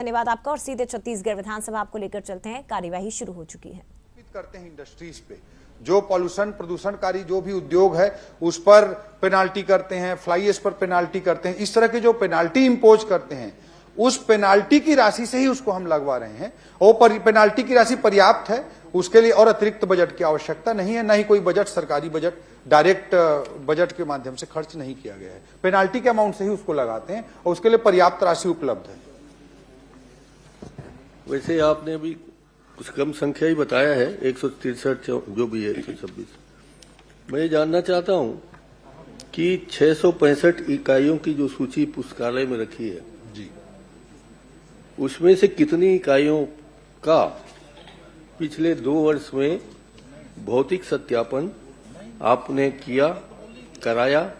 धन्यवाद आपका। और सीधे छत्तीसगढ़ विधानसभा आपको लेकर चलते हैं। कार्यवाही शुरू हो चुकी है। करते हैं इंडस्ट्रीज पे जो पॉल्यूशन प्रदूषणकारी जो भी उद्योग है उस पर पेनाल्टी करते हैं, फ्लाई एश पर पेनाल्टी करते हैं। इस तरह के जो पेनाल्टी इंपोज करते हैं उस पेनाल्टी की राशि से ही उसको हम लगवा रहे हैं। और पेनाल्टी की राशि पर्याप्त है, उसके लिए और अतिरिक्त बजट की आवश्यकता नहीं है। न ही कोई बजट, सरकारी बजट डायरेक्ट बजट के माध्यम से खर्च नहीं किया गया है। पेनाल्टी के अमाउंट से ही उसको लगाते हैं और उसके लिए पर्याप्त राशि उपलब्ध है। वैसे आपने अभी कुछ कम संख्या ही बताया है, 163 जो भी है 126। मैं ये जानना चाहता हूं कि 665 इकाइयों की जो सूची पुस्तकालय में रखी है जी, उसमें से कितनी इकाइयों का पिछले 2 वर्ष में भौतिक सत्यापन आपने कराया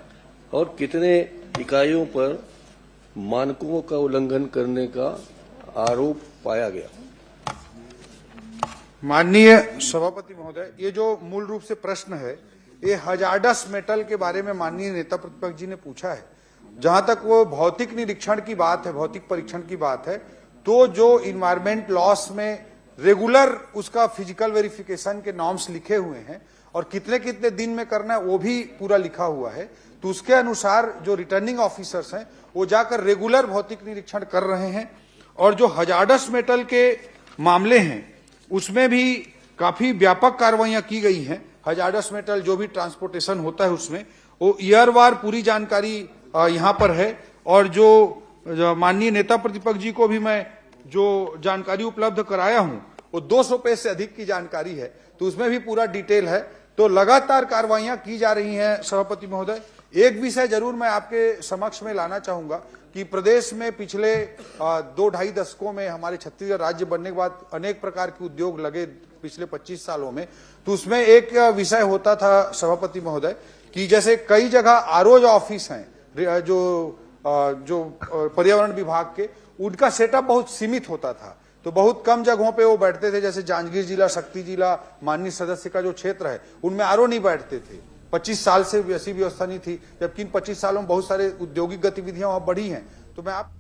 और कितने इकाइयों पर मानकों का उल्लंघन करने का आरोप पाया गया? माननीय सभापति महोदय, ये जो मूल रूप से प्रश्न है ये हजार्डस मेटल के बारे में माननीय नेता प्रतिपक्ष जी ने पूछा है। जहां तक वो भौतिक निरीक्षण की बात है, भौतिक परीक्षण की बात है, तो जो इन्वायरमेंट लॉस में रेगुलर उसका फिजिकल वेरिफिकेशन के नॉर्म्स लिखे हुए हैं और कितने कितने दिन में करना है वो भी पूरा लिखा हुआ है। तो उसके अनुसार जो रिटर्निंग ऑफिसर्स हैं वो जाकर रेगुलर भौतिक निरीक्षण कर रहे हैं। और जो हजार्डस मेटल के मामले हैं उसमें भी काफी व्यापक कार्रवाइयां की गई हैं। हजार्डस मेटल जो भी ट्रांसपोर्टेशन होता है उसमें वो ईयरवार पूरी जानकारी यहां पर है। और जो माननीय नेता प्रतिपक्ष जी को भी मैं जो जानकारी उपलब्ध कराया हूं वो 200 पेज से अधिक की जानकारी है, तो उसमें भी पूरा डिटेल है। तो लगातार कार्रवाइयां की जा रही हैं सभापति महोदय। एक विषय जरूर मैं आपके समक्ष में लाना चाहूंगा कि प्रदेश में पिछले 2-2.5 दशकों में हमारे छत्तीसगढ़ राज्य बनने के बाद अनेक प्रकार के उद्योग लगे पिछले 25 सालों में। तो उसमें एक विषय होता था सभापति महोदय कि जैसे कई जगह आरओ ऑफिस हैं जो पर्यावरण विभाग के, उनका सेटअप बहुत सीमित होता था। तो बहुत कम जगहों पे वो बैठते थे, जैसे जांजगीर जिला, शक्ति जिला, माननीय सदस्य का जो क्षेत्र है उनमें आरओ नहीं बैठते थे। 25 साल से ऐसी व्यवस्था नहीं थी, जबकि इन 25 सालों में बहुत सारे औद्योगिक गतिविधियां वहां बढ़ी हैं। तो मैं आप